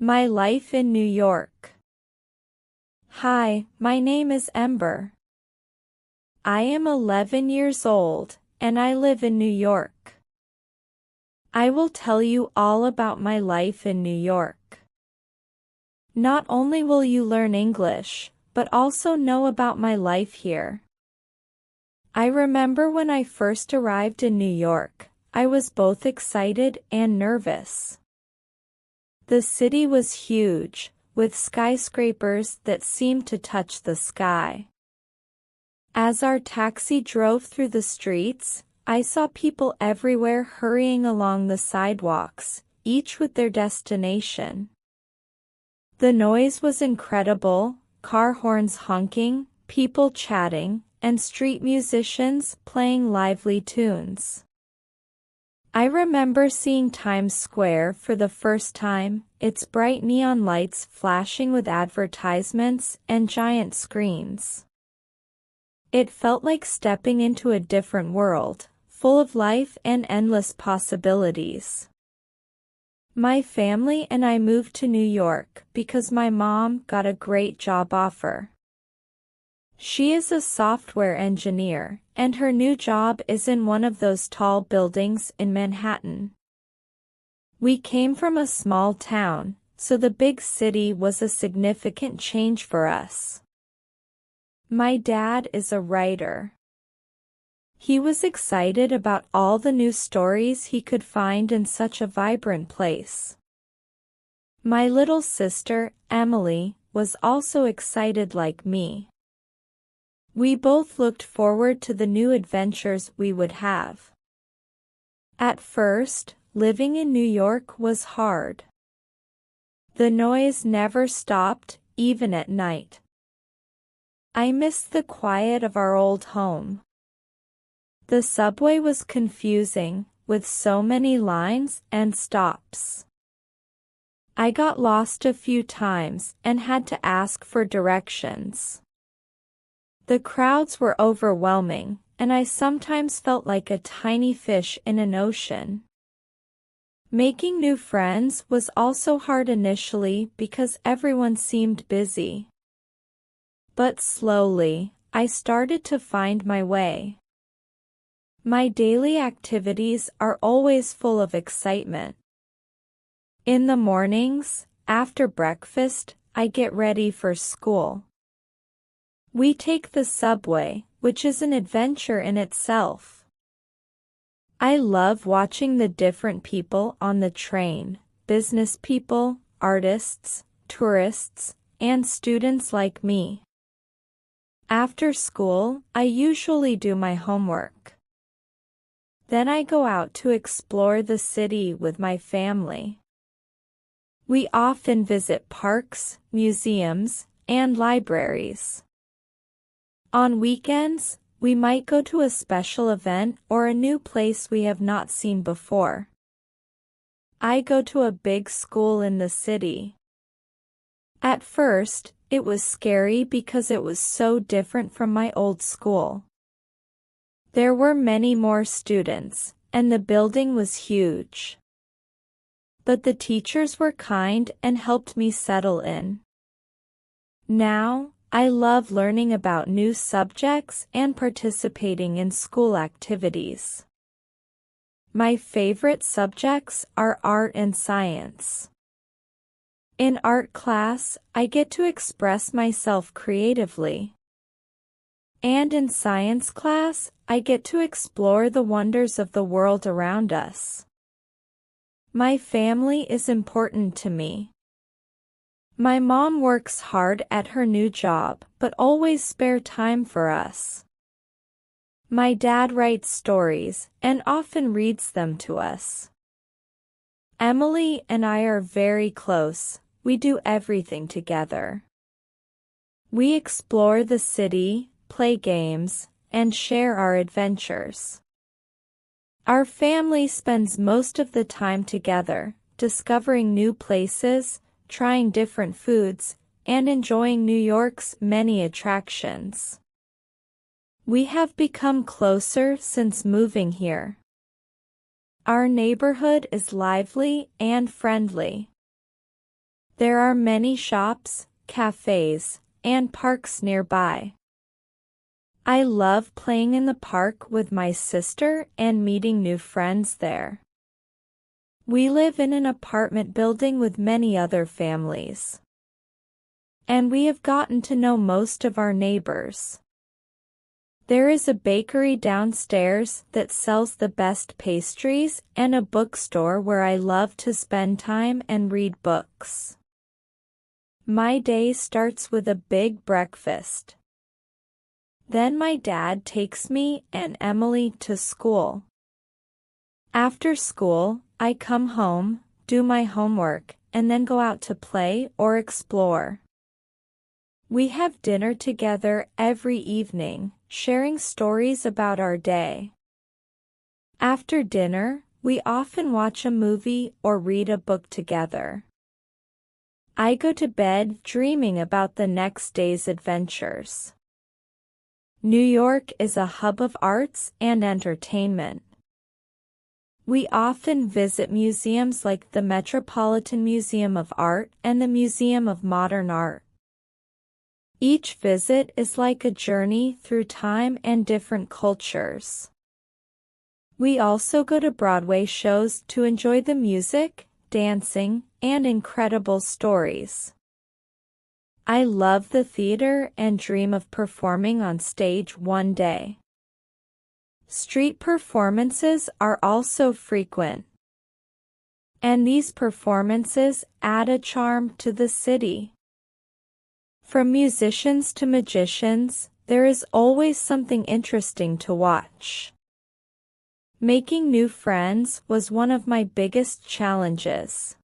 My life in New York. Hi, my name is Ember. I am 11 years old, and I live in New York. I will tell you all about my life in New York. Not only will you learn English, but also know about my life here. I remember when I first arrived in New York, I was both excited and nervous. The city was huge, with skyscrapers that seemed to touch the sky. As our taxi drove through the streets, I saw people everywhere hurrying along the sidewalks, each with their destination. The noise was incredible, car horns honking, people chatting, and street musicians playing lively tunes. I remember seeing Times Square for the first time, its bright neon lights flashing with advertisements and giant screens. It felt like stepping into a different world, full of life and endless possibilities. My family and I moved to New York because my mom got a great job offer. She is a software engineer, and her new job is in one of those tall buildings in Manhattan. We came from a small town, so the big city was a significant change for us. My dad is a writer. He was excited about all the new stories he could find in such a vibrant place. My little sister, Emily, was also excited like me. We both looked forward to the new adventures we would have. At first, living in New York was hard. The noise never stopped, even at night. I missed the quiet of our old home. The subway was confusing, with so many lines and stops. I got lost a few times and had to ask for directions. The crowds were overwhelming, and I sometimes felt like a tiny fish in an ocean. Making new friends was also hard initially because everyone seemed busy. But slowly, I started to find my way. My daily activities are always full of excitement. In the mornings, after breakfast, I get ready for school. We take the subway, which is an adventure in itself. I love watching the different people on the train, business people, artists, tourists, and students like me. After school, I usually do my homework. Then I go out to explore the city with my family. We often visit parks, museums, and libraries. On weekends, we might go to a special event or a new place we have not seen before. I go to a big school in the city. At first, it was scary because it was so different from my old school. There were many more students, and the building was huge. But the teachers were kind and helped me settle in. Now, I love learning about new subjects and participating in school activities. My favorite subjects are art and science. In art class, I get to express myself creatively. And in science class, I get to explore the wonders of the world around us. My family is important to me. My mom works hard at her new job, but always spare time for us. My dad writes stories, and often reads them to us. Emily and I are very close, we do everything together. We explore the city, play games, and share our adventures. Our family spends most of the time together, discovering new places, trying different foods, and enjoying New York's many attractions. We have become closer since moving here. Our neighborhood is lively and friendly. There are many shops, cafes, and parks nearby. I love playing in the park with my sister and meeting new friends there. We live in an apartment building with many other families, and we have gotten to know most of our neighbors. There is a bakery downstairs that sells the best pastries and a bookstore where I love to spend time and read books. My day starts with a big breakfast. Then my dad takes me and Emily to school. After school, I come home, do my homework, and then go out to play or explore. We have dinner together every evening, sharing stories about our day. After dinner, we often watch a movie or read a book together. I go to bed dreaming about the next day's adventures. New York is a hub of arts and entertainment. We often visit museums like the Metropolitan Museum of Art and the Museum of Modern Art. Each visit is like a journey through time and different cultures. We also go to Broadway shows to enjoy the music, dancing, and incredible stories. I love the theater and dream of performing on stage one day. Street performances are also frequent, and these performances add a charm to the city. From musicians to magicians, there is always something interesting to watch. Making new friends was one of my biggest challenges.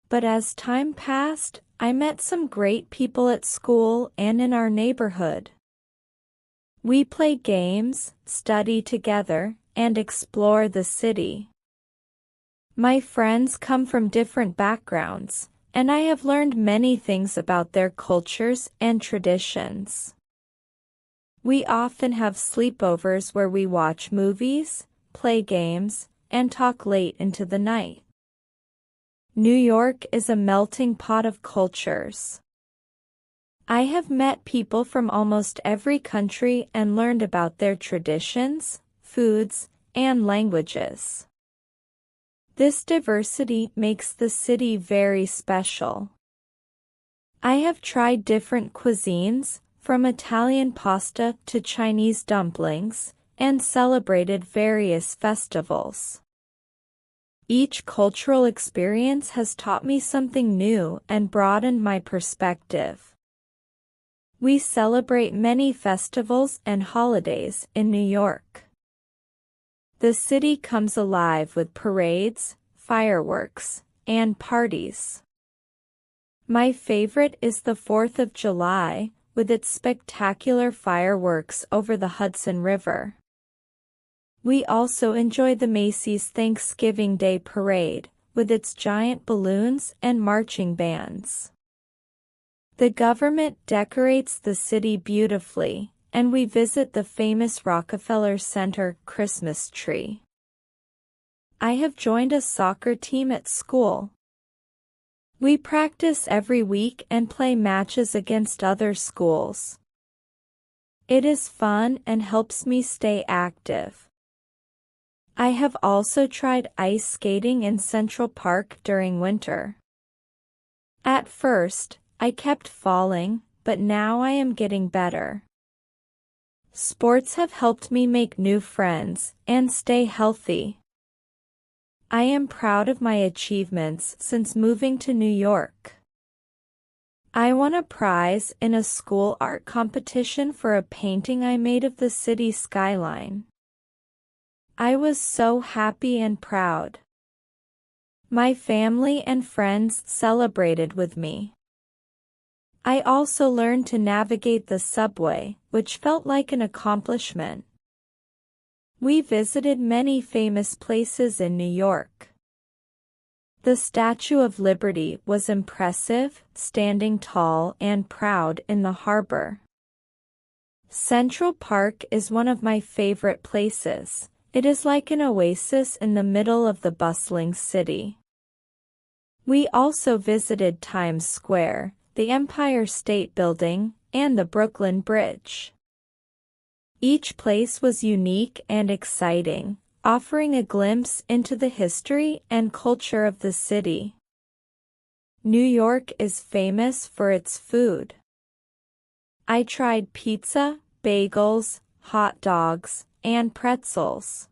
But as time passed, I met some great people at school and in our neighborhood. We play games, study together, and explore the city. My friends come from different backgrounds, and I have learned many things about their cultures and traditions. We often have sleepovers where we watch movies, play games, and talk late into the night. New York is a melting pot of cultures. I have met people from almost every country and learned about their traditions, foods, and languages. This diversity makes the city very special. I have tried different cuisines, from Italian pasta to Chinese dumplings, and celebrated various festivals. Each cultural experience has taught me something new and broadened my perspective. We celebrate many festivals and holidays in New York. The city comes alive with parades, fireworks, and parties. My favorite is the 4th of July, with its spectacular fireworks over the Hudson River. We also enjoy the Macy's Thanksgiving Day Parade, with its giant balloons and marching bands. The government decorates the city beautifully, and we visit the famous Rockefeller Center Christmas tree. I have joined a soccer team at school. We practice every week and play matches against other schools. It is fun and helps me stay active. I have also tried ice skating in Central Park during winter. At first, I kept falling, but now I am getting better. Sports have helped me make new friends and stay healthy. I am proud of my achievements since moving to New York. I won a prize in a school art competition for a painting I made of the city skyline. I was so happy and proud. My family and friends celebrated with me. I also learned to navigate the subway, which felt like an accomplishment. We visited many famous places in New York. The Statue of Liberty was impressive, standing tall and proud in the harbor. Central Park is one of my favorite places. It is like an oasis in the middle of the bustling city. We also visited Times Square, the Empire State Building, and the Brooklyn Bridge. Each place was unique and exciting, offering a glimpse into the history and culture of the city. New York is famous for its food. I tried pizza, bagels, hot dogs, and pretzels.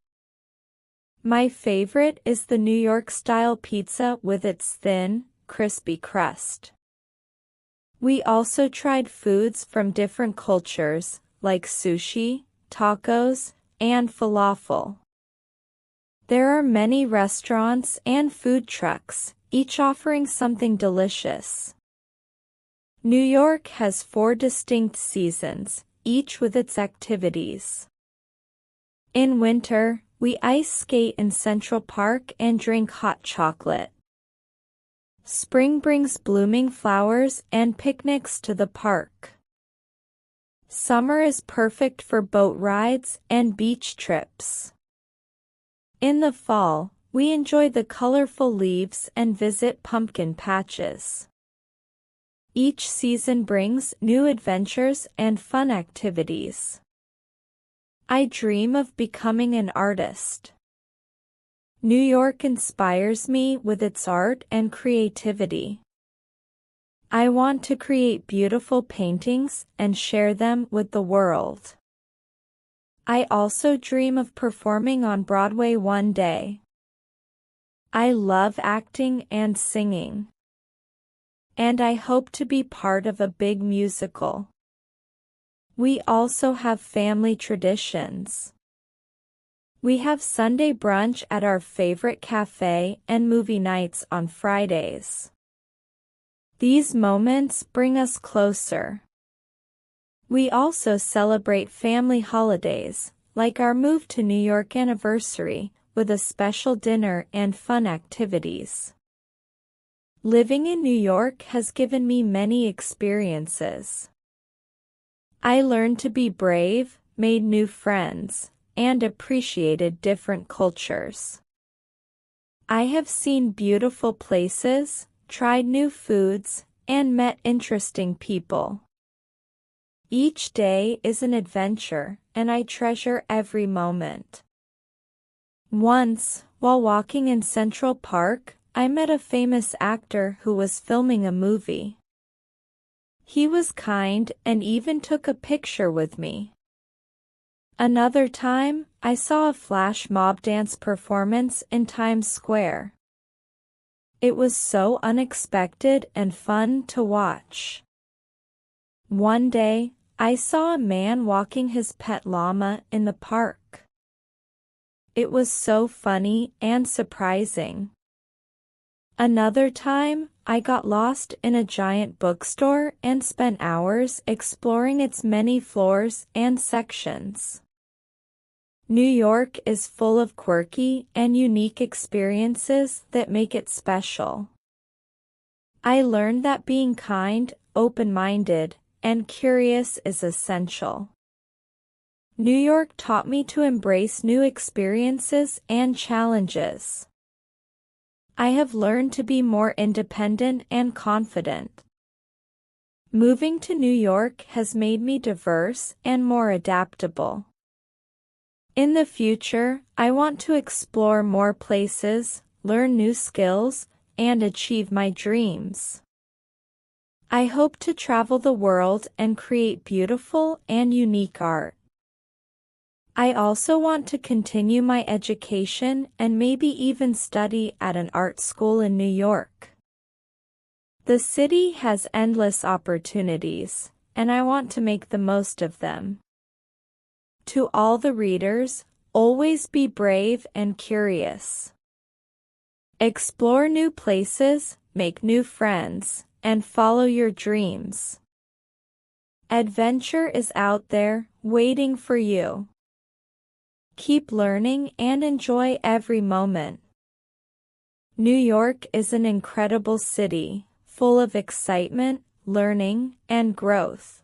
My favorite is the New York-style pizza with its thin, crispy crust. We also tried foods from different cultures, like sushi, tacos, and falafel. There are many restaurants and food trucks, each offering something delicious. New York has 4 distinct seasons, each with its activities. In winter, we ice skate in Central Park and drink hot chocolate. Spring brings blooming flowers and picnics to the park. Summer is perfect for boat rides and beach trips. In the fall, we enjoy the colorful leaves and visit pumpkin patches. Each season brings new adventures and fun activities. I dream of becoming an artist. New York inspires me with its art and creativity. I want to create beautiful paintings and share them with the world. I also dream of performing on Broadway one day. I love acting and singing. And I hope to be part of a big musical. We also have family traditions. We have Sunday brunch at our favorite cafe and movie nights on Fridays. These moments bring us closer. We also celebrate family holidays, like our move to New York anniversary, with a special dinner and fun activities. Living in New York has given me many experiences. I learned to be brave, made new friends, and appreciated different cultures. I have seen beautiful places, tried new foods, and met interesting people. Each day is an adventure, and I treasure every moment. Once, while walking in Central Park, I met a famous actor who was filming a movie. He was kind and even took a picture with me. Another time, I saw a flash mob dance performance in Times Square. It was so unexpected and fun to watch. One day, I saw a man walking his pet llama in the park. It was so funny and surprising. Another time, I got lost in a giant bookstore and spent hours exploring its many floors and sections. New York is full of quirky and unique experiences that make it special. I learned that being kind, open-minded, and curious is essential. New York taught me to embrace new experiences and challenges. I have learned to be more independent and confident. Moving to New York has made me diverse and more adaptable. In the future, I want to explore more places, learn new skills, and achieve my dreams. I hope to travel the world and create beautiful and unique art. I also want to continue my education and maybe even study at an art school in New York. The city has endless opportunities, and I want to make the most of them. To all the readers, always be brave and curious. Explore new places, make new friends, and follow your dreams. Adventure is out there, waiting for you. Keep learning and enjoy every moment. New York is an incredible city, full of excitement, learning, and growth.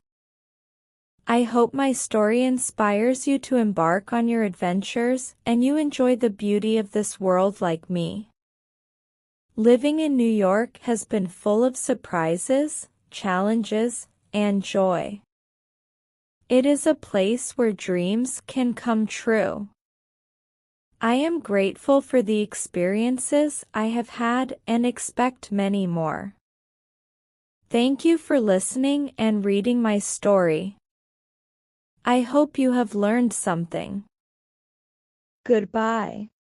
I hope my story inspires you to embark on your adventures and you enjoy the beauty of this world like me. Living in New York has been full of surprises, challenges, and joy. It is a place where dreams can come true. I am grateful for the experiences I have had and expect many more. Thank you for listening and reading my story. I hope you have learned something. Goodbye.